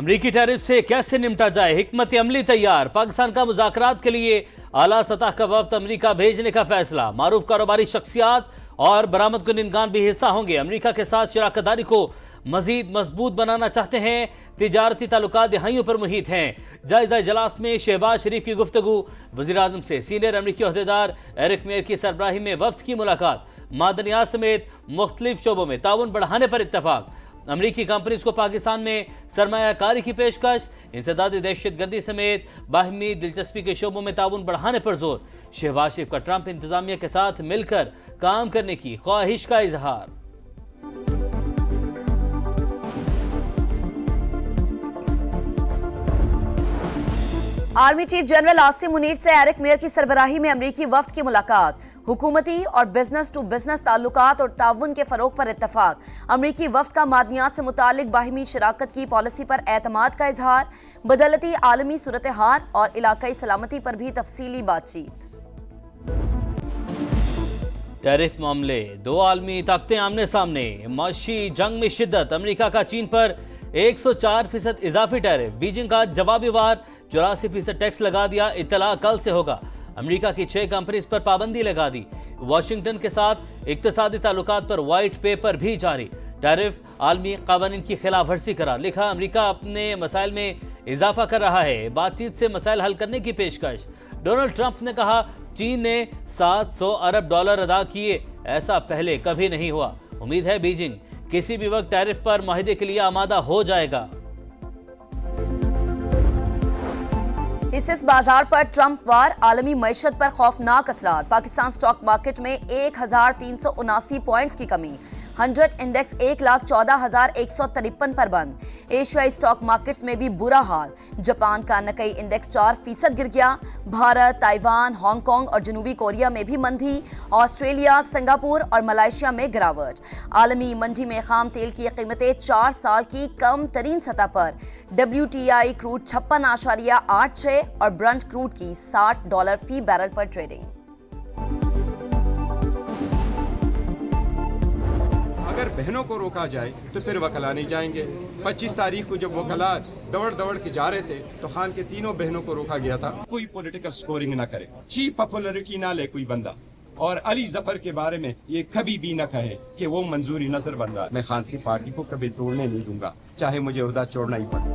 अमरीकी टैरिफ से कैसे निपटा जाए, हिकमत अमली तैयार। पाकिस्तान का मुज़ाकरात के लिए आला सतह का वफ्द अमरीका भेजने का फैसला। मारूफ कारोबारी शख्सियात और बरामद कुनिंदगान भी हिस्सा होंगे। अमरीका के साथ शराकतदारी को मजीद मजबूत बनाना चाहते हैं। तिजारती ताल्लुकात दिहाइयों पर मुहित हैं। जायजा इजलास में शहबाज शरीफ की गुफ्तगू, वज़ीर आज़म से सीनियर अमरीकी ओहदेदार एरिक मेयर की सरबराही में वफ्द की मुलाकात, मादनियात समेत मुख्तलिफ शोबों में ताउन बढ़ाने पर इत्तफाक। अमरीकी कंपनीज को पाकिस्तान में सरमायाकारी की पेशकश, इंसदादी दहशतगर्दी समेत बाहमी दिलचस्पी के शोबों में ताउन बढ़ाने पर जोर। शहबाज शरीफ का ट्रंप इंतजामिया के साथ मिलकर काम करने की ख्वाहिश का इजहार। Army chief general Asim Munir से एरिक मेयर की सरबराही में अमरीकी वफ्द की मुलाकात, हुकूमती और बिजनेस टू बिजनेस ताल्लुकात और ताउन के फरोग पर इत्तफाक। अमरीकी वफ्द का मादनियात से मुतालिक बाहिमी शराकत की पॉलिसी पर एतमाद का इजहार, बदलती आलमी सूरत हाल और इलाकाई सलामती पर भी तफसीली बातचीत। टैरिफ मामले, दो आलमी ताकतें आमने सामने, माशी जंग में शिद्दत। अमरीका का चीन पर 104% इजाफी टैरिफ, बीजिंग का जवाबी वार 84% टैक्स लगा दिया। इत्तला कल से होगा। अमेरिका की 6 कंपनीज पर पाबंदी लगा दी। वाशिंगटन के साथ इक्तिसादी ताल्लुकात पर व्हाइट पेपर भी जारी। टैरिफ आलमी कानून की खिलाफ वर्जी करार, लिखा अमेरिका अपने मसाइल में इजाफा कर रहा है, बातचीत से मसाइल हल करने की पेशकश। डोनाल्ड ट्रंप ने कहा चीन ने $700 अरब अदा किए, ऐसा पहले कभी नहीं हुआ। उम्मीद है बीजिंग किसी भी वक्त टैरिफ पर माहिदे के लिए आमादा हो जाएगा। इस बाजार पर ट्रंप वार, आलमी मईशत पर खौफनाक असरात। पाकिस्तान स्टॉक मार्केट में 1379 पॉइंट्स की कमी। 100 इंडेक्स 1,14,153 पर बंद। एशियाई स्टॉक मार्केट्स में भी बुरा हाल। जापान का निक्केई इंडेक्स 4% गिर गया। भारत, ताइवान, हांगकांग और जनूबी कोरिया में भी मंदी। ऑस्ट्रेलिया, सिंगापुर और मलेशिया में गिरावट। आलमी मंडी में खाम तेल की कीमतें 4 साल की कम तरीन सतह पर। WTI क्रूड 56.86 और ब्रंट क्रूड की $60 फी बैरल पर ट्रेडिंग। अगर बहनों को रोका जाए तो फिर वकला नहीं जाएंगे। 25 तारीख को जब वकला दौड़ के जा रहे थे तो खान के तीनों बहनों को रोका गया था। कोई पॉलिटिकल स्कोरिंग ना करे, चीप पॉपुलरिटी ना ले कोई बंदा, और अली जफर के बारे में ये कभी भी न कहे कि वो मंजूरी नजर बन रहा है। मैं खान की पार्टी को कभी तोड़ने नहीं दूंगा, चाहे मुझे उहदा छोड़ना ही पड़े।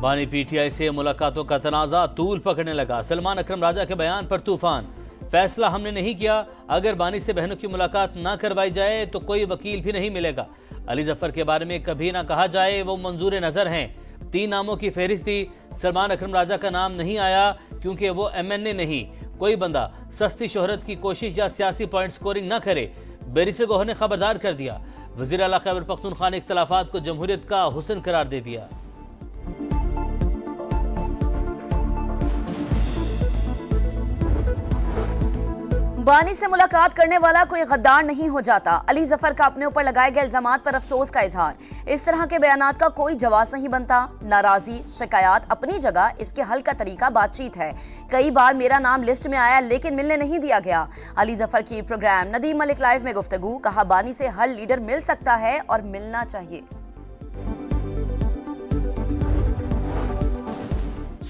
बानी PTI से मुलाकातों का तनाजा तूल पकड़ने लगा। सलमान अकरम राजा के बयान पर तूफान, फैसला हमने नहीं किया, अगर बानी से बहनों की मुलाकात ना करवाई जाए तो कोई वकील भी नहीं मिलेगा। अली जफर के बारे में कभी ना कहा जाए वो मंजूर नजर हैं। 3 नामों की फहरिस्त थी, सलमान अकरम राजा का नाम नहीं आया क्योंकि वो MNA नहीं। कोई बंदा सस्ती शोहरत की कोशिश या सियासी पॉइंट स्कोरिंग न करे, बैरिस्टर गोहर ने खबरदार कर दिया। वज़ीर आला खैबर पख्तूनख्वा ने इख्तलाफात को जमहूरियत का हुस्न करार दे दिया। बानी से मुलाकात करने वाला कोई गद्दार नहीं हो जाता। अली जफर का अपने ऊपर लगाए गए इल्जामात पर अफसोस का इजहार। इस तरह के बयानात का कोई जवाब नहीं बनता। नाराजी, शिकायत अपनी जगह, इसके हल का तरीका बातचीत है। कई बार मेरा नाम लिस्ट में आया लेकिन मिलने नहीं दिया गया। अली जफर की प्रोग्राम नदीम मलिक लाइव में गुफ्तगू, कहा बानी से हर लीडर मिल सकता है और मिलना चाहिए।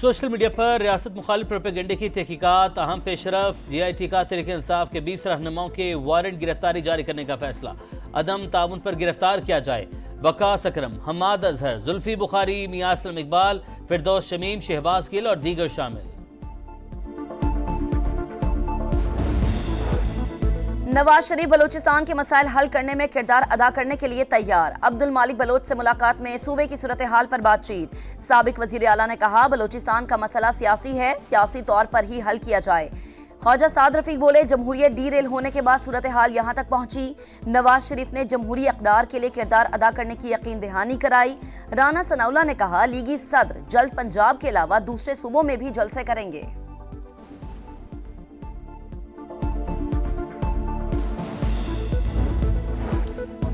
सोशल मीडिया पर रियासत मुखालिफ प्रोपेगेंडे की तहकीकात, अहम पेशरफ GIT का तहरीक इंसाफ के 20 रहनुमाओं के वारंट गिरफ्तारी जारी करने का फैसला। अदम ताउन पर गिरफ्तार किया जाए। वकास अकरम, हम्माद अजहर, जुल्फी बुखारी, मियां असलम इकबाल, फिरदौस शमीम, शहबाज गिल और दीगर शामिल। नवाज शरीफ बलोचिस्तान के मसाइल हल करने में किरदार अदा करने के लिए तैयार। अब्दुल मालिक बलोच से मुलाकात में सूबे की सूरत हाल पर बातचीत। साबिक वजीर आला ने कहा बलोचिस्तान का मसला सियासी है, सियासी तौर पर ही हल किया जाए। ख्वाजा साद रफीक बोले जमहूरियत डीरेल होने के बाद सूरत हाल यहाँ तक पहुंची। नवाज शरीफ ने जमहूरी इक़दार के लिए किरदार अदा करने की यकीन दहानी कराई। राना सनाउल्लाह ने कहा लीगी सदर जल्द पंजाब के अलावा दूसरे सूबों में भी जलसे करेंगे।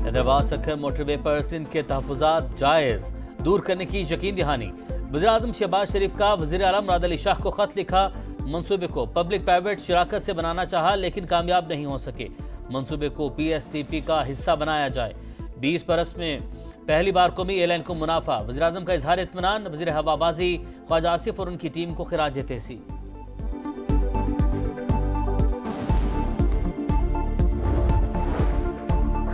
हैदराबाद सखर मोटरवे पर सिंध के तहफ़्फ़ुज़ात जायज़, दूर करने की यकीन दहानी। वज़ीर आज़म शहबाज शरीफ का वज़ीर आला मुराद अली शाह को खत लिखा। मंसूबे को पब्लिक प्राइवेट शराकत से बनाना चाहा लेकिन कामयाब नहीं हो सके। मंसूबे को PSTP का हिस्सा बनाया जाए। 20 बरस में पहली बार कौमी एयरलाइन को मुनाफा। वज़ीर-ए-आज़म का इजहार इत्मीनान। वज़ीर हवाबाजी ख्वाजा आसिफ और उनकी टीम को खिराज तहसीन।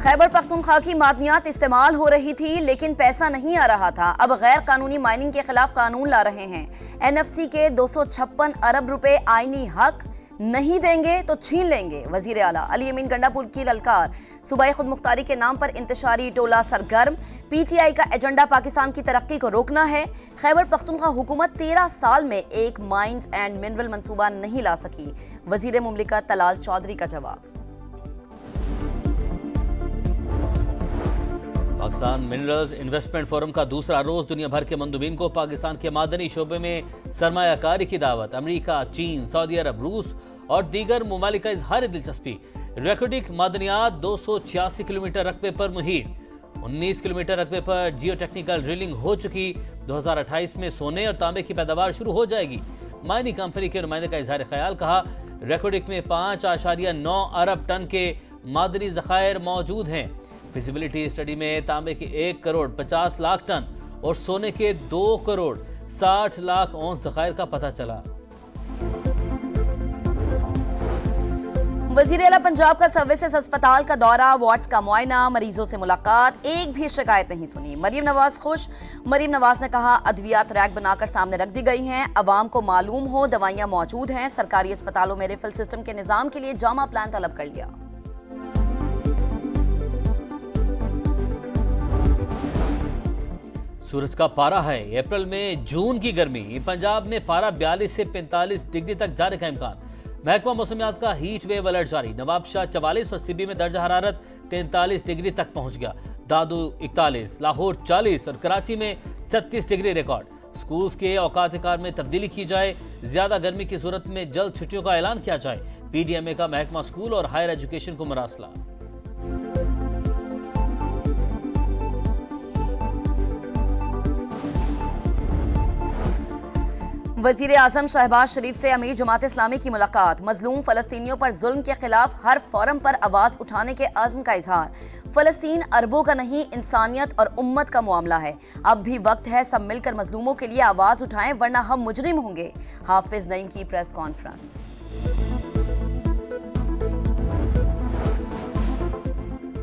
खैबर पख्तूनख्वा की मादनियात इस्तेमाल हो रही थी लेकिन पैसा नहीं आ रहा था। अब गैर कानूनी माइनिंग के खिलाफ कानून ला रहे हैं। एनएफसी के 256 अरब रुपए आईनी हक नहीं देंगे तो छीन लेंगे। वजीर आला अली अमीन गंडापुर की ललकार। सूबाई खुद मुख्तारी के नाम पर इंतशारी टोला सरगर्म। पीटीआई का एजेंडा पाकिस्तान की तरक्की को रोकना है। खैबर पख्तूनख्वा हुकूमत 13 साल में एक माइंस एंड मिनरल मंसूबा नहीं ला सकी। वजीर मुमलिकत तलाल चौधरी का जवाब। पाकिस्तान मिनरल्स इन्वेस्टमेंट फोरम का दूसरा रोज दुनिया भर के मंदूबीन को पाकिस्तान के मादनी शोबे में सरमायाकारी की दावत। अमेरिका, चीन, सऊदी अरब, रूस और दीगर ममालिक का इजहार दिलचस्पी। रेकोडिक मादनियात 286 किलोमीटर रकबे पर मुहित। 19 किलोमीटर रकबे पर जियो टेक्निकल ड्रिलिंग हो चुकी। 2028 में सोने और तांबे की पैदावार शुरू हो जाएगी। माइनिंग कंपनी के नुमाइंदे का इजहार ख्याल। कहा रेकोडिक में 5.9 अरब टन के मादनी जखायर मौजूद हैं। फिजिबिलिटी स्टडी में तांबे के 1 करोड़ 50 लाख टन और सोने के 2 करोड़ 60 लाख औंस जखायर का पता चला। वजीर आला पंजाब का सर्विसेज अस्पताल का दौरा, वार्ड्स का मुआयना, मरीजों से मुलाकात, एक भी शिकायत नहीं सुनी। मरीम नवाज खुश। मरीम नवाज ने कहा अद्वियात रैक बनाकर सामने रख दी गई हैं, अवाम को मालूम हो दवाइयां मौजूद हैं। सरकारी अस्पतालों में रिफिल सिस्टम के निजाम के लिए जामा प्लान तलब कर लिया। सूरज का पारा है। अप्रैल में जून की गर्मी। पंजाब में पारा 42 से 45 डिग्री तक जाने का इम्कान। महकमा मौसमियात का हीट वेव अलर्ट जारी। नवाबशाह 44 और सिबी में दर्जा हरारत 43 डिग्री तक पहुंच गया। दादू 41, लाहौर 40 और कराची में 36 डिग्री रिकॉर्ड। स्कूल्स के औकात कार में तब्दीली की जाए। ज्यादा गर्मी की सूरत में जल्द छुट्टियों का ऐलान किया जाए। पीडीएमए का महकमा स्कूल और हायर एजुकेशन को मरासला। वजीर आजम शहबाज शरीफ से अमीर जमात इस्लामी की मुलाकात। मजलूम फलस्तीनियों पर जुल्म के खिलाफ हर फोरम पर आवाज उठाने के अज़्म का इजहार। फलस्तीन अरबों का नहीं, इंसानियत और उम्मत का मामला है। अब भी वक्त है सब मिलकर मजलूमों के लिए आवाज उठाएं वरना हम मुजरिम होंगे। हाफिज नईम की प्रेस कॉन्फ्रेंस।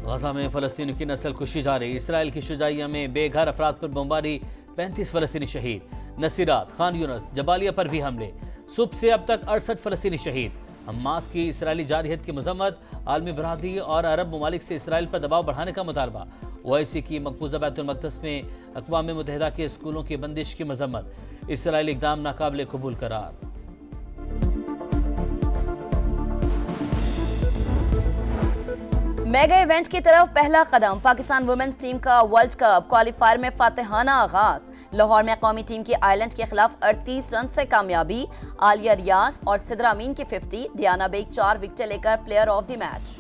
गजा में फलस्तीनियों की नस्ल कुशी जारी। इसराइल की शुजाइया में बेघर अफराद पर बमबारी, 35 फलस्तीनी शहीद। नसीरात, खान यूनस, जबालिया पर भी हमले। सुबह से अब तक 68 फलस्तीनी शहीद। हमास की इसराइली जारहियत की मजम्मत। आलमी बरादरी और अरब ममालिक से इसराइल पर दबाव बढ़ाने का मुतालबा। ओआईसी की मकबूजा बैतुल मक़दस में अक़वाम मुत्तहिदा के स्कूलों की बंदिश की मजम्मत। इसराइली इक़दाम नाकाबिले कबूल करार। मेगा इवेंट की तरफ पहला कदम। पाकिस्तान वुमेन्स टीम का वर्ल्ड कप क्वालिफायर में फातिहाना आगाज। लाहौर में कौमी टीम की आयरलैंड के खिलाफ 38 रन से कामयाबी। आलिया रियाज और सिद्रा अमीन की 50। डियाना बेग 4 विकेट लेकर player of the match.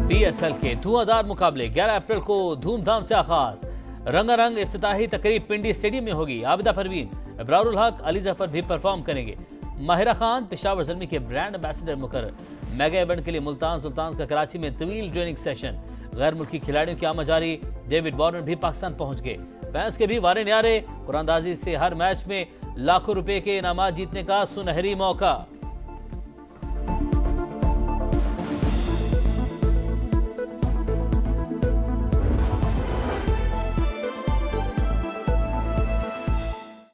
PSL के धुआंधार मुकाबले 11 अप्रैल को धूमधाम से आगाज। रंगारंग इफ्तिताही तकरीब पिंडी स्टेडियम में होगी। आबिदा परवीन, इब्रारुल हक, अली जफर भी परफॉर्म करेंगे। माहिरा खान पेशावर ज़ल्मी के ब्रांड एम्बेसडर मुकर्रर। मेगा इवेंट के लिए मुल्तान सुल्तान का कराची में तवील ट्रेनिंग सेशन। गैर मुल्की खिलाड़ियों की आमद जारी। डेविड वार्नर भी पाकिस्तान पहुंच गए। फैंस के भी वारे न्यारे। कुरानदाजी से हर मैच में लाखों रुपए के इनामात जीतने का सुनहरी मौका।